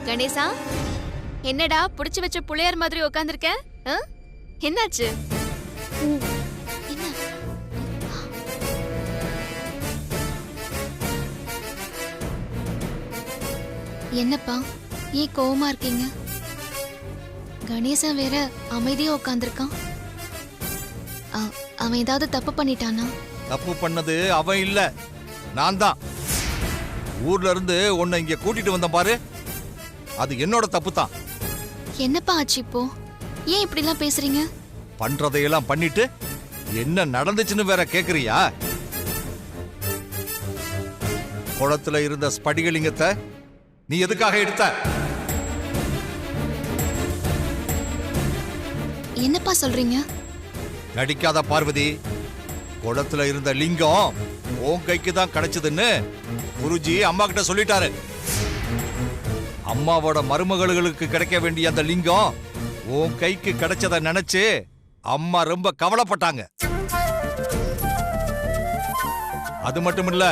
கணேசா, என்னடா புடிச்சு வச்ச புளையார் மாதிரி உட்கார்ந்திருக்க? என்னாச்சு? என்ன? என்னப்பா ஏன் கோவமா இருக்கீங்க? கணேசன் வேற அமைதியா உட்கார்ந்திருக்கான். அவன் ஏதாவது தப்பு பண்ணிட்டானா? தப்பு பண்ணது அவன் இல்ல, நான் தான். ஊர்ல இருந்து உன்னை இங்க கூட்டிட்டு வந்த பாரு, அது என்னோட தப்பு தான். என்னப்பா ஆச்சு இப்போ? ஏன் இப்படி எல்லாம் பேசுறீங்க? பண்றதையெல்லாம் பண்ணிட்டு என்ன நடந்துச்சுன்னு வேற கேக்குறியா? குளத்துல இருந்த ஸ்படிகலிங்கத்தை நீ எதுக்காக எடுத்த? என்னப்பா சொல்றீங்க? நடிக்காத பார்வதி. குளத்துல இருந்த லிங்கம் உன் கைக்கு தான் கிடைச்சதுன்னு குருஜி அம்மா கிட்ட சொல்லிட்டாரு. அம்மாவோட மருமகளுக்கு கிடைக்க வேண்டிய அந்த லிங்கம் உன் கைக்கு கிடைச்சத நினைச்சு அம்மா ரொம்ப கவலைப்பட்டாங்க. அது மட்டும் இல்ல,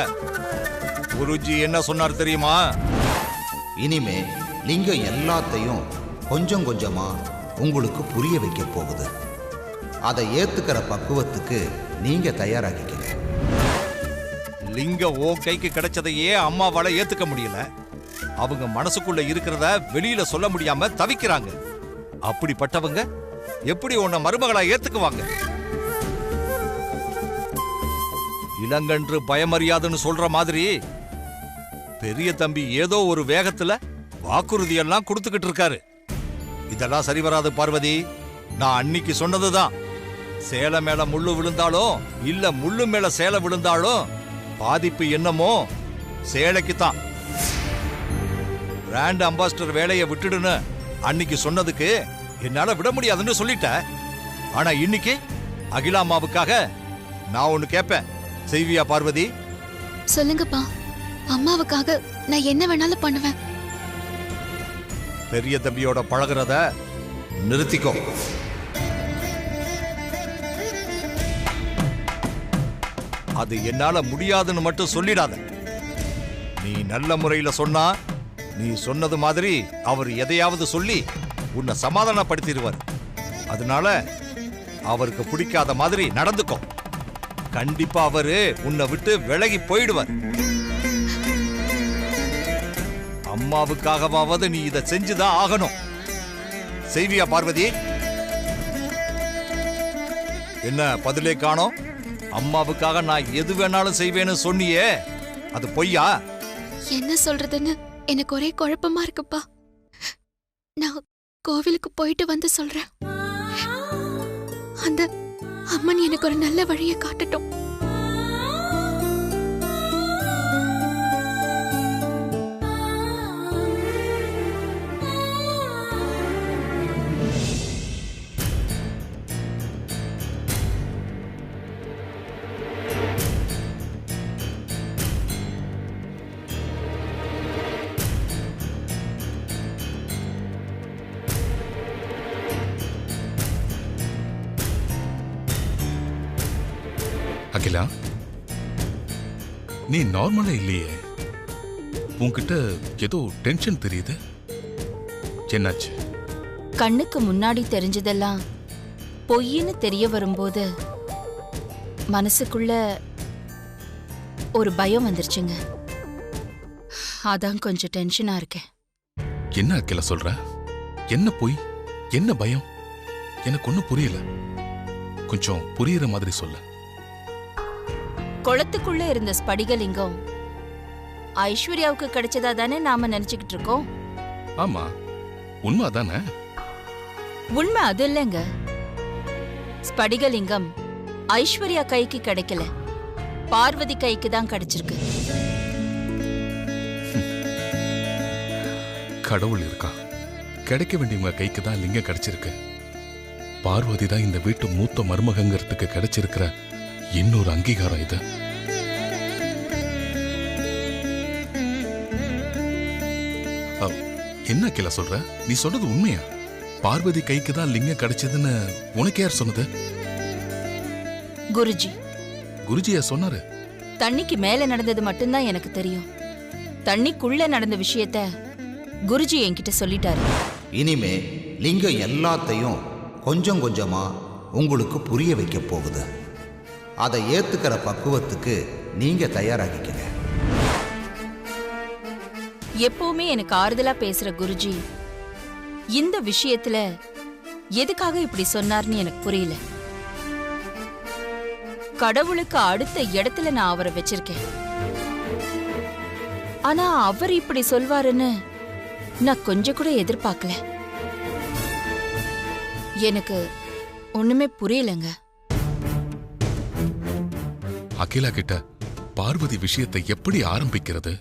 குருஜி என்ன சொன்னார் தெரியுமா? இனிமே லிங்கம் எல்லாத்தையும் கொஞ்சம் கொஞ்சமா உங்களுக்கு புரிய வைக்க போகுது. அதை ஏத்துக்கிற பக்குவத்துக்கு நீங்க தயாராகிக்கங்க. லிங்கம் உன் கைக்கு கிடைச்சதையே அம்மாவால ஏத்துக்க முடியல. அவங்க மனசுக்குள்ள இருக்கிறத வெளியில சொல்ல முடியாம தவிக்கிறாங்க. அப்படிப்பட்டவங்க எப்படி உன்னை மருமகளா ஏத்துக்குவாங்க? இளங்கன்று பயமறியாதுன்னு சொல்ற மாதிரி பெரிய தம்பி ஏதோ ஒரு வேகத்துல வாக்குறுதி எல்லாம் கொடுத்துக்கிட்டு இருக்காரு. இதெல்லாம் சரி வராது பார்வதி. நான் அன்னைக்கு சொன்னதுதான். சேலை மேல முள்ளு விழுந்தாலும் இல்ல முள்ளு மேல சேலை விழுந்தாலும் பாதிப்பு என்னமோ சேலைக்கு தான். பிராண்ட் அம்பாசிடர் வேலையை விட்டுடுன்னு அன்னைக்கு சொன்னதுக்கு என்னால விட முடியாதுன்னு சொல்லிட்ட. ஆனா இன்னைக்கு அகிலாமாவுக்காக நான் ஒண்ணு கேட்பேன். செய்வியா பார்வதி? சொல்லுங்கப்பா. அம்மாவுக்காக நான் என்ன வேணாலும் பண்ணுவேன். பெரிய தம்பியோட பழகுறத நிறுத்திக்கோ. அது என்னால முடியாதுன்னு மட்டும் சொல்லிடாத. நீ நல்ல முறையில சொன்னா நீ சொன்னது மாதிரி அவர் எதையாவது சொல்லி உன்னை சமாதானப்படுத்திடுவார். அதனால அவருக்கு பிடிக்காத மாதிரி நடந்துக்கோ. கண்டிப்பா அவரு உன்னை விட்டு விலகி போயிடுவார். அம்மாவுக்காகவாவது நீ இதை செஞ்சுதான் ஆகணும். செய்வியா பார்வதி? என்ன பதிலே காணோம்? அம்மாவுக்காக நான் எது வேணாலும் செய்வேன்னு சொன்னியே, அது பொய்யா? என்ன சொல்றதுன்னு எனக்கு ஒரே குழப்பமா இருக்குப்பா. நான் கோவிலுக்கு போயிட்டு வந்து சொல்றேன். அந்த அம்மன் எனக்கு ஒரு நல்ல வழியை காட்டட்டும். அகிலா, நீ நார்மலா இல்லையே. உன்கிட்ட ஏதோ டென்ஷன் தெரியுது. என்னாச்சு? கண்ணுக்கு முன்னாடி தெரிஞ்சதெல்லாம் பொய்ன்னு தெரிய வரும்போது மனசுக்குள்ள ஒரு பயம் வந்துருச்சுங்க. அதான் கொஞ்சம் டென்ஷனா இருக்கேன். என்ன அகிலா சொல்ற? என்ன பொய், என்ன பயம்? எனக்கு ஒன்னும் புரியல. கொஞ்சம் புரியுற மாதிரி சொல்ல. குளத்துக்குள்ள இருந்த ஸ்படிகலிங்கம் ஐஸ்வர்யாவுக்கு கிடைச்சதா தானே நாம நினைச்சுக்கிட்டு இருக்கோம். ஆமா, உண்மை அதானே? உண்மை அது இல்லைங்க. ஸ்படிகலிங்கம் ஐஸ்வர்யா கைக்கு கிடைக்கல, பார்வதி கைக்கு தான் கிடைச்சிருக்கு. கடவுள் இருக்கா? கிடைக்க வேண்டியவங்க கைக்கு தான் லிங்கம் கிடைச்சிருக்கு. பார்வதி தான் இந்த வீட்டு மூத்த மருமகங்கிறதுக்கு கிடைச்சிருக்கிற இன்னொரு அங்கீகாரம் இது. என்ன கிளா சொல்ற? நீ சொல்றது உண்மையா? பார்வதி கைக்கு தான் லிங்கம் கிடைச்சதுன்னு உனக்கு யார் சொன்னது? குருஜி. குருஜியா சொன்னாரு? தண்ணிக்கு மேல நடந்தது மட்டும்தான் எனக்கு தெரியும். தண்ணிக்குள்ள நடந்த விஷயத்த குருஜி என்கிட்ட சொல்லிட்டாரு. இனிமே லிங்கம் எல்லாத்தையும் கொஞ்சம் கொஞ்சமா உங்களுக்கு புரிய வைக்க போகுது. அதை ஏத்துக்கிற பக்குவத்துக்கு நீங்க தயாராகிக்கங்க. எப்பவுமே எனக்கு ஆறுதலா பேசுற குருஜி இந்த விஷயத்துல எதுக்காக இப்படி சொன்னார்னு எனக்கு புரியல. கடவுளுக்கு அடுத்த இடத்துல நான் அவரை வச்சிருக்கேன். ஆனா அவர் இப்படி சொல்வாருன்னு நான் கொஞ்சம் கூட எதிர்பார்க்கல. எனக்கு ஒண்ணுமே புரியலங்க. அகிலா கிட்ட பார்வதி விஷயத்தை எப்படி ஆரம்பிக்கிறது,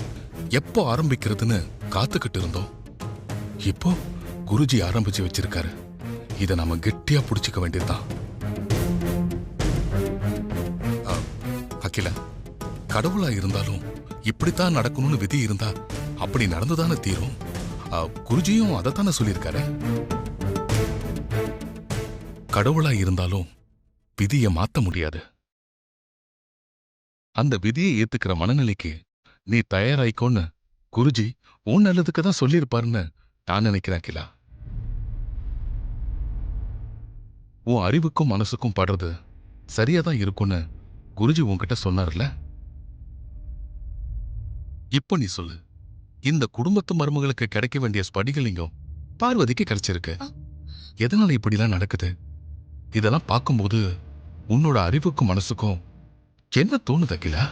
எப்போ ஆரம்பிக்கிறதுன்னு காத்துக்கிட்டு இருந்தோம். இப்போ குருஜி ஆரம்பிச்சு வச்சிருக்காரு. இதை நாம கெட்டியா புடிச்சுக்க வேண்டியதுதான். அகிலா, கடவுளா இருந்தாலும் இப்படித்தான் நடக்கணும்னு விதி இருந்தா அப்படி நடந்துதானே தீரும். குருஜியும் அதைத்தானே சொல்லியிருக்காரு. கடவுளா இருந்தாலும் விதியை மாத்த முடியாது. அந்த விதியை ஏத்துக்கிற மனநிலைக்கு நீ தயாராயிக்கோன்னு குருஜி உன் நல்லதுக்கு தான் சொல்லியிருப்பாருன்னு நான் நினைக்கிறேன். அகிலா, உன் அறிவுக்கும் மனசுக்கும் படுறது சரியாதான் இருக்கும்னு குருஜி உன்கிட்ட சொன்னார்ல. இப்போ நீ சொல்லு, இந்த குடும்பத்து மருமகளுக்கு கிடைக்க வேண்டிய ஸ்படிகலிங்கம் பார்வதிக்கு கிடைச்சிருக்கு. எதனால இப்படிலாம் நடக்குது? இதெல்லாம் பார்க்கும்போது உன்னோட அறிவுக்கும் மனசுக்கும் என்ன தோணுது அகிலா?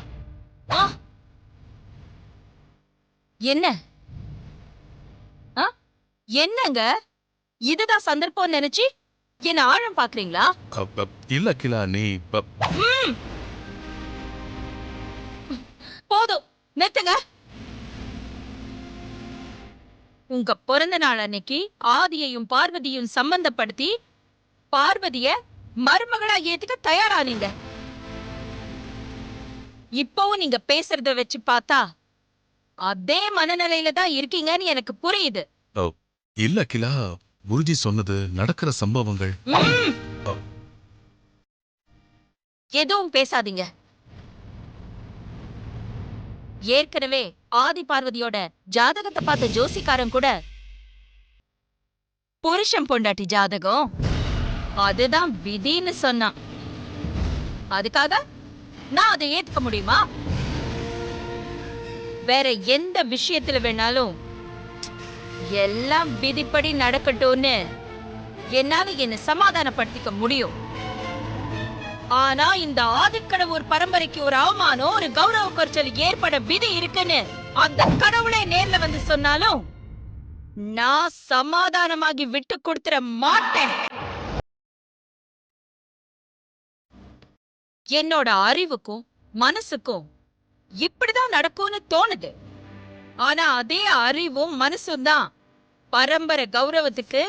என்ன என்னங்க இதுதான் சந்தர்ப்பம் நினைச்சு என்ன ஆழம் பாக்குறீங்களா? இல்ல அகிலா, நீ போதும், நிறுத்துங்க. உங்க பிறந்த நாள் அன்னைக்கு ஆதியையும் பார்வதியும் சம்பந்தப்படுத்தி பார்வதிய மருமகளா ஏத்துக்க தயாரானீங்க. இப்பவும் நீங்க பேசுறத வச்சு பார்த்தா அதே மனநிலையில தான் இருக்கீங்கன்னு எனக்கு புரியுது. இல்ல அகிலா, குருஜி சொன்னது நடக்கிற சம்பவங்கள். எதுவும் பேசாதீங்க. ஏற்கனவே ஆதி பார்வதியோட ஜாதகத்தை பார்த்த ஜோசிக்காரன் கூட புருஷன் பொண்டாட்டி ஜாதகம் அதுதான் விதின்னு சொன்னான். அதுக்காக நான் அதை ஏத்துக்க முடியுமா? வேற எந்த விஷயத்துல வேணாலும் எல்லாம் விதிப்படி நடக்கட்டும்னு என்னால என்ன சமாதானப்படுத்திக்க முடியும். ஆனா இந்த ஆதிக்கடவுர் பரம்பரைக்கு ஒரு அவமானம், ஒரு கௌரவ குறைச்சல் ஏற்பட விதி இருக்குன்னு அந்த கடவுளே நேர்ல வந்து சொன்னாலும் நான் சமாதானமாகி விட்டு கொடுத்துற மாட்டேன். என்னோட அறிவுக்கும் மனசுக்கும் இப்படிதான் நடக்கும்னு தோணுது. ஆனா அதே அறிவும் மனசும் தான் பரம்பரை கௌரவத்துக்கு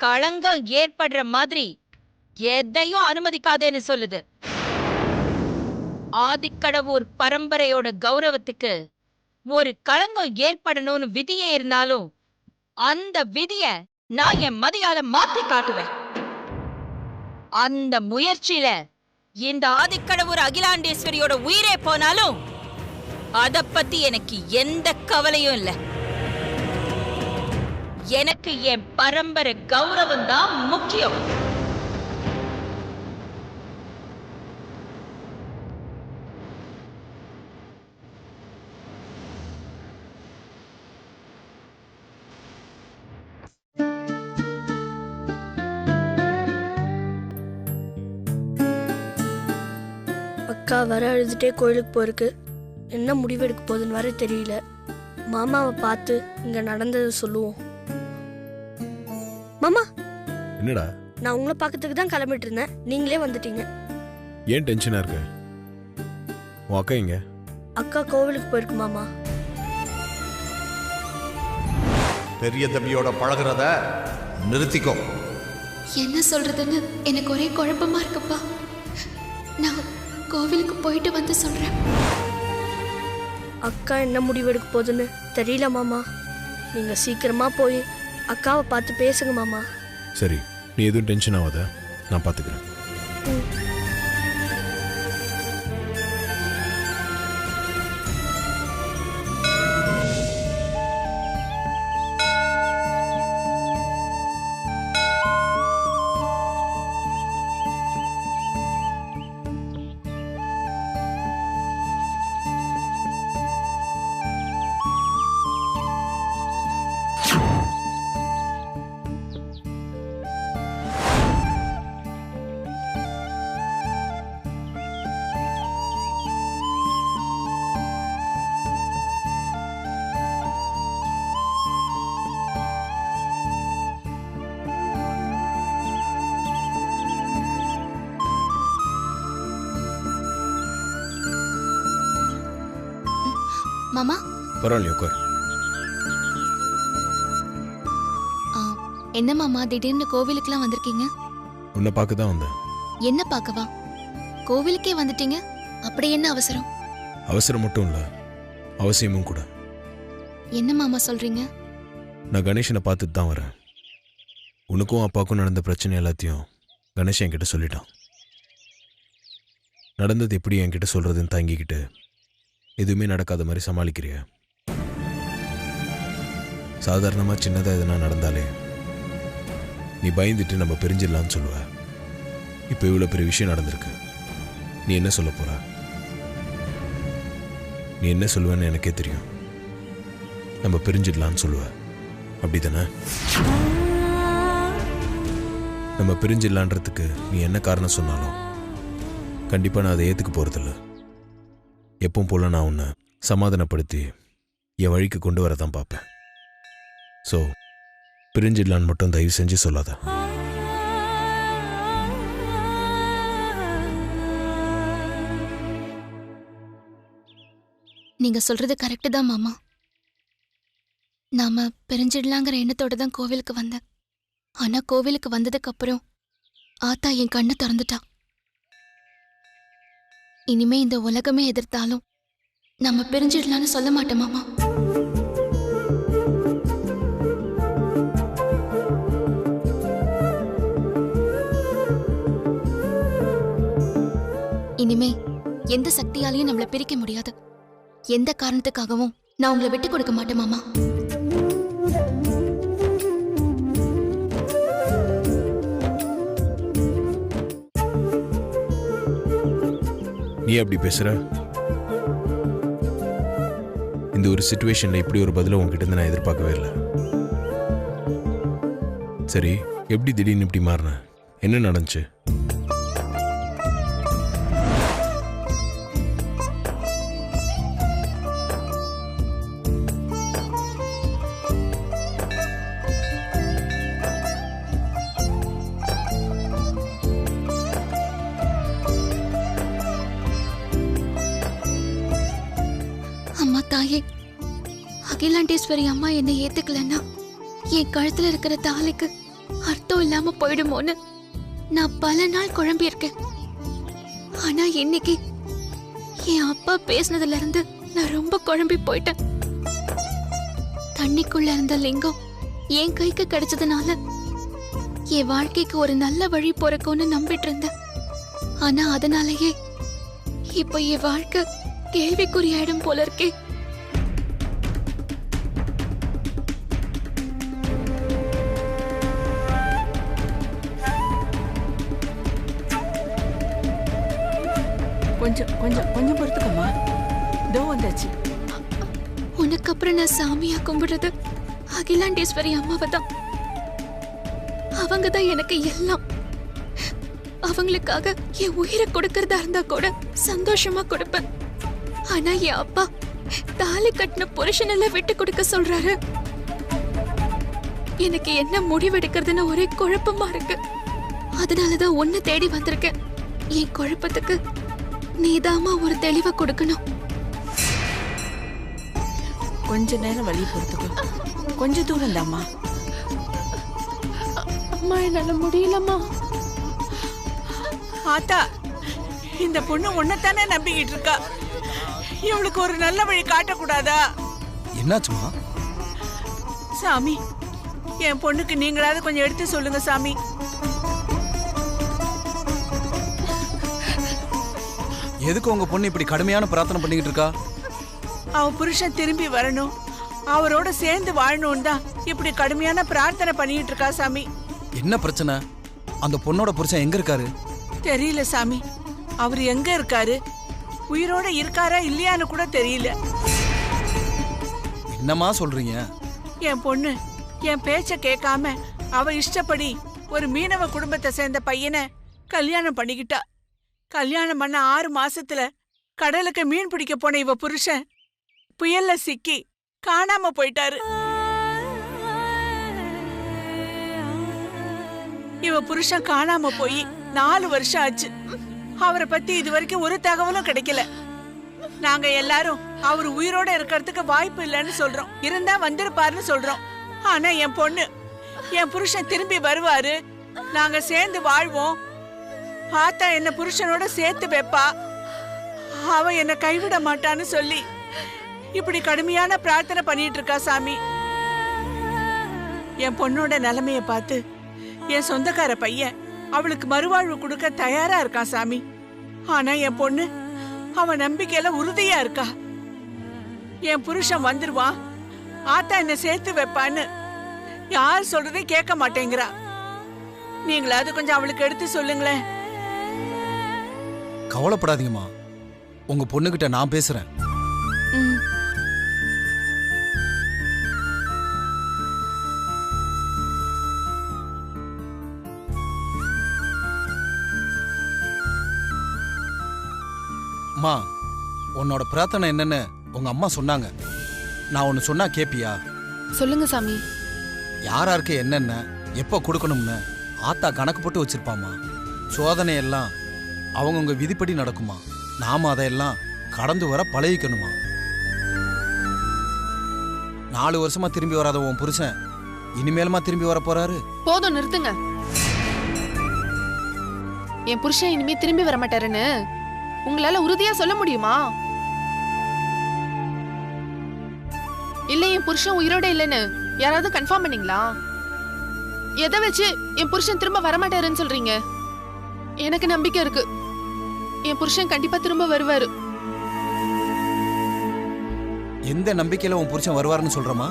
களங்கம் ஏற்படுற மாதிரி எதையும் அனுமதிக்காதேன்னு சொல்லுது. ஆதிக்கடவுர் பரம்பரையோட கௌரவத்துக்கு ஒரு களங்கம் ஏற்படணும்னு விதியே இருந்தாலும் அந்த விதிய நான் என் மதியால மாத்தி காட்டுவேன். அந்த முயற்சியில இந்த ஆதிக்கடவுர் அகிலாண்டேஸ்வரியோட உயிரே போனாலும் அத பத்தி எனக்கு எந்த கவலையும் இல்ல. எனக்கு என் பரம்பரை கௌரவம் தான் முக்கியம். அக்கா வர அழுதுட்டே கோயிலுக்கு போயிருக்கு. என்ன முடிவு எடுக்க போகுதுன்னு வர தெரியல. மாமாவை பார்த்து இங்க நடந்ததை சொல்லுவோம். மாமா, என்னடா? நான் உங்களை பார்க்கறதுக்கு தான் கிளம்பிட்டு இருந்தேன், நீங்களே வந்துட்டீங்க. ஏன் டென்ஷனா இருக்க? உன் அக்கா எங்க? அக்கா கோவிலுக்கு போயிருக்கு மாமா. பெரிய தம்பியோட பழகுறத நிறுத்திக்கோ. என்ன சொல்றதுன்னு எனக்கு ஒரே குழப்பமா இருக்குப்பா. நான் கோவிலுக்கு போயிட்டு வந்து சொல்றேன். அக்கா என்ன முடிவு எடுக்க போகுதுன்னு தெரியல மாமா. நீங்க சீக்கிரமா போய் அக்காவை பார்த்து பேசுங்க மாமா. சரி, நீ எதுவும் டென்ஷன் ஆகாத, நான் பார்த்துக்கிறேன். மாமா பரவாயில்லையே உட்கார். ஆ, என்ன மாமா திடீர்னு கோவிலுக்குலாம் வந்திருக்கீங்க? உன்னை பார்க்க தான் வந்தேன். என்ன பார்க்கவா? கோவிலுக்கே வந்துட்டீங்க, அப்படி என்ன அவசரம்? அவசரம் மட்டும் இல்லை, அவசியமும் கூட. என்ன மாமா சொல்றீங்க? நான் கணேஷனை பார்த்துட்டு தான் வரேன். உனக்கும் அப்பாவுக்கும் நடந்த பிரச்சனை எல்லாத்தையும் கணேஷ் என்கிட்ட சொல்லிட்டான். நடந்தது எப்படி என்கிட்ட சொல்றதுன்னு தாங்கிக்கிட்டு எதுவுமே நடக்காத மாதிரி சமாளிக்கிறிய? சாதாரணமாக சின்னதாக எதனா நடந்தாலே நீ பயந்துட்டு நம்ம பிரிஞ்சிடலான்னு சொல்லுவ. இப்போ இவ்வளோ பெரிய விஷயம் நடந்திருக்கு, நீ என்ன சொல்ல போற? நீ என்ன சொல்லுவேன்னு எனக்கே தெரியும். நம்ம பிரிஞ்சிடலான்னு சொல்லுவ, அப்படிதானே? நம்ம பிரிஞ்சிடலான்றதுக்கு நீ என்ன காரணம் சொன்னாலும் கண்டிப்பாக நான் அதை ஏற்றுக்க போகிறதில்ல. எப்பவும் போல நான் உன்னை சமாதானப்படுத்தி என் வழிக்கு கொண்டு வர தான் பார்ப்பேன். ஸோ பிரிஞ்சிடலான்னு மட்டும் தயவு செஞ்சு சொல்லாத. நீங்க சொல்றது கரெக்டு தான் மாமா. நாம பிரிஞ்சிடலாங்கிற எண்ணத்தோட தான் கோவிலுக்கு வந்தேன். ஆனா கோவிலுக்கு வந்ததுக்கு அப்புறம் ஆத்தா என் கண்ணை திறந்துட்டா. இனிமே இந்த உலகமே எதிர்த்தாலும் நம்ம பிரிஞ்சிடலான்னு சொல்ல மாட்டேன் மாமா. இனிமே எந்த சக்தியாலையும் நம்மள பிரிக்க முடியாது. எந்த காரணத்துக்காகவும் நான் உங்களை விட்டு கொடுக்க மாட்டேன் மாமா. நீ அப்படி பேசுற? இந்த ஒரு சிச்சுவேஷன்ல இப்படி ஒரு பதில உங்ககிட்ட இருந்து நான் எதிர்பார்க்கவே இல்லை. சரி, எப்படி திடீர்னு இப்படி மாறின? என்ன நடந்துச்சு? அம்மா தாயே, அகிலாண்டேஸ்வரி அம்மா என்னை ஏத்துக்கலன்னா என் கழுத்துல இருக்கிற தாலிக்கு அர்த்தம் இல்லாம போயிடுமோன்னு நான் பல நாள் குழம்பியிருக்கேன். ஆனா இன்னைக்கு என் அப்பா பேசினதுல இருந்து நான் ரொம்ப குழம்பி போயிட்டேன். தண்ணிக்குள்ள இருந்த லிங்கம் என் கைக்கு கிடைச்சதுனால என் வாழ்க்கைக்கு ஒரு நல்ல வழி பிறக்கும்னு நம்பிட்டு இருந்தேன். ஆனா அதனாலயே இப்ப என் வாழ்க்கை கேள்விக்குறியாயிடும் போல இருக்கே. கொஞ்சம் கொஞ்சம் கொஞ்சம் பொறுத்துக்கம்மா, இதோ வந்தாச்சு. உனக்கு அப்புறம் நான் சாமியா கும்பிடுறது அகிலாண்டேஸ்வரி அம்மாவை தான். அவங்க தான் எனக்கு எல்லாம். அவங்களுக்காக என் உயிரை கொடுக்கறதா இருந்தா கூட சந்தோஷமா கொடுப்பேன். ஆனா என் அப்பா தாலி கட்டின புருஷனெல்லாம் விட்டு கொடுக்க சொல்றாரு. எனக்கு என்ன முடிவெடுக்கிறதுன்னு ஒரே குழப்பமா இருக்கு. அதனாலதான் உன்னை தேடி வந்திருக்கேன். என் குழப்பத்துக்கு நீதாமா ஒரு தெளிவை கொடுக்கணும். கொஞ்ச நேரம் வழி பொறுத்துக்கோ, கொஞ்ச தூரம் தாம்மா. அம்மா என்னால முடியலம்மா. ஆத்தா, இந்த பொண்ணு உன்னைத்தானே நம்பிக்கிட்டு இருக்கா. இவளுக்கு ஒரு நல்ல வழி காட்டக்கூடாதா? என்னாச்சுமா? சாமி, என் பொண்ணுக்கு நீங்களாவது கொஞ்சம் எடுத்து சொல்லுங்க சாமி. எதுக்கு உங்க பொண்ணு இப்படி கடுமையான பிரார்த்தனை பண்ணிக்கிட்டு இருக்கா? அவ புருஷன் திரும்பி வரணும், அவரோட சேர்ந்து வாழணும் தான் இப்படி கடுமையான பிரார்த்தனை பண்ணிட்டு இருக்கா சாமி. என்ன பிரச்சனை? அந்த பொண்ணோட புருஷன் எங்க இருக்காரு? தெரியல சாமி. அவர் எங்க இருக்காரு, உயிரோட இருக்காரா இல்லையான்னு கூட தெரியல. என்னமா சொல்றீங்க? என் பொண்ணு என் பேச்ச கேட்காம அவ இஷ்டப்படி ஒரு மீனவ குடும்பத்தை சேர்ந்த பையனை கல்யாணம் பண்ணிக்கிட்டா. கல்யாணம் பண்ண 6 மாசத்துல கடலுக்கு மீன் பிடிக்க போன இவ புருஷன் புயல்ல சிக்கி காணாம போயிட்டாரு. இவ புருஷன் காணாம போய் 4 வருஷம் ஆச்சு. அவரை பத்தி இது வரைக்கும் ஒரு தகவலும் கிடைக்கல. நாங்க எல்லாரும் அவர் உயிரோட இருக்கிறதுக்கு வாய்ப்பு இல்லைன்னு சொல்றோம். இருந்தா வந்திருப்பாருன்னு சொல்றோம். ஆனா என் பொண்ணு, என் புருஷன் திரும்பி வருவாரு, நாங்க சேர்ந்து வாழ்வோம், ஆத்தா என்ன புருஷனோட சேர்த்து வைப்பா, அவ என்ன கைவிட மாட்டான்னு சொல்லி இப்படி கடுமையான பிரார்த்தனை பண்ணிட்டு இருக்கா சாமி. என் பொண்ணோட நிலைமைய பார்த்து என் சொந்தக்கார பையன் அவளுக்கு மறுவாழ்வு கொடுக்க தயாரா இருக்கான் சாமி. ஆனா என் பொண்ணு அவன் நம்பிக்கையில உறுதியா இருக்கா. என் புருஷன் வந்துருவான், ஆத்தா என்ன சேர்த்து வைப்பான்னு யார் சொல்றதே கேட்க மாட்டேங்கிறா. நீங்களாவது கொஞ்சம் அவளுக்கு எடுத்து சொல்லுங்களேன். கவலைப்படாதீங்கம்மா, உங்க பொண்ணுகிட்ட நான் பேசுறேன். அம்மா, உன்னோட பிரார்த்தனை என்னன்னு உங்க அம்மா சொன்னாங்க. நான் ஒன்னு சொன்னா கேப்பியா? சொல்லுங்க சாமி. யாராருக்கு என்னென்ன எப்போ கொடுக்கணும்னு ஆத்தா கணக்கு போட்டு வச்சிருப்பாமா. சோதனை எல்லாம் அவங்கவுங்க விதிப்படி நடக்குமா. நாம அதையெல்லாம் கடந்து வர பழகிக்கணுமா. 4 வருஷமா திரும்பி வராத உன் புருஷன் இனிமேலுமா திரும்பி வர போறாரு? போதும், நிறுத்துங்க. என் புருஷன் இனிமே திரும்பி வர மாட்டாருன்னு உங்களால உறுதியா சொல்ல முடியுமா? இல்ல என் புருஷன் உயிரோட இல்லைன்னு யாராவது கன்ஃபார்ம் பண்ணீங்களா? எதை வச்சு என் புருஷன் திரும்ப வரமாட்டாருன்னு சொல்றீங்க? எனக்கு நம்பிக்கை இருக்கு, என் புருஷன் கண்டிப்பா திரும்ப வருவாரு. எந்த நம்பிக்கையில உன் புருஷன் வருவாருன்னு சொல்றமா?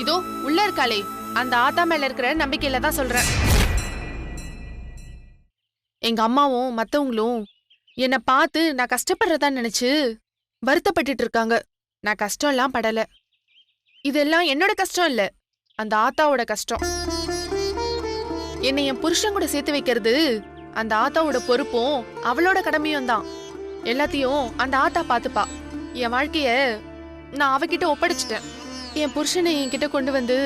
இதோ உள்ள இருக்காளே அந்த ஆத்தா மேல இருக்கிற நம்பிக்கையில தான் சொல்றேன். எங்க அம்மாவும் மத்தவங்களும் என்னை பார்த்து நான் கஷ்டப்படுறதா நினைச்சு வருத்தப்பட்டுட்டு இருக்காங்க. நான் கஷ்டம் எல்லாம் படல. இதெல்லாம் என்னோட கஷ்டம் இல்ல, அந்த ஆத்தாவோட கஷ்டம். என்னை என் புருஷன் கூட சேர்த்து வைக்கிறது அந்த ஆத்தாவோட பொறுப்பும் அவளோட கடமையும் தான். எல்லாத்தையும் அந்த ஆத்தா பாத்துப்பா. என் வாழ்க்கைய நான் அவகிட்ட ஒப்படைச்சிட்டேன். என் புருஷனை என்கிட்ட கொண்டு வந்து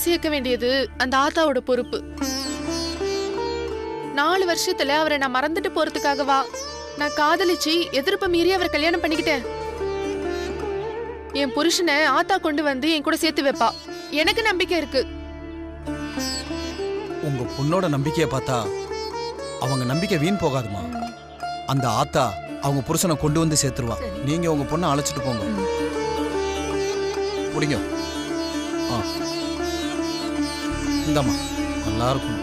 சேர்க்க வேண்டியது அந்த ஆத்தாவோட பொறுப்பு. 4 வருஷத்துல அவரை நான் மறந்துட்டு போறதுக்காகவா நான் காதலிச்சு எதிர்ப்பு மீறி அவரை கல்யாணம் பண்ணிக்கிட்டேன்? என் புருஷனை ஆத்தா கொண்டு வந்து என் கூட சேர்த்து வைப்பா. எனக்கு நம்பிக்கை இருக்கு. உங்க பொண்ணோட நம்பிக்கையை பார்த்தா அவங்க நம்பிக்கை வீண் போகாதுமா. அந்த ஆத்தா அவங்க புருஷனை கொண்டு வந்து சேர்த்துருவா. நீங்க உங்க பொண்ணை அழைச்சிட்டு போங்க. முடிங்க. இந்தாம்மா, நல்லா இருக்கும்.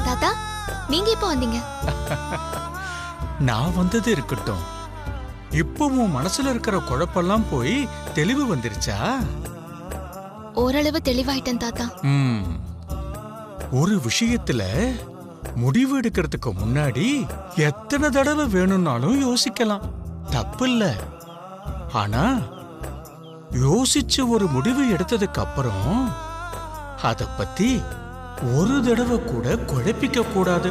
தாத்தா, நீங்க எப்போ வந்தீங்க? நான் வந்தது இருக்கட்டும், இப்போ உன் மனசுல இருக்கிற குழப்பெல்லாம் போய் தெளிவு வந்துருச்சா? ஓரளவு தெளிவாயிட்டேன் தாத்தா. ஒரு விஷயத்துல முடிவு எடுக்கிறதுக்கு முன்னாடி எத்தனை தடவை வேணும்னாலும் யோசிக்கலாம், தப்பில்ல. ஆனா யோசிச்சு ஒரு முடிவு எடுத்ததுக்கு அப்புறம் அத பத்தி ஒரு தடவை கூட குழப்பிக்க கூடாது.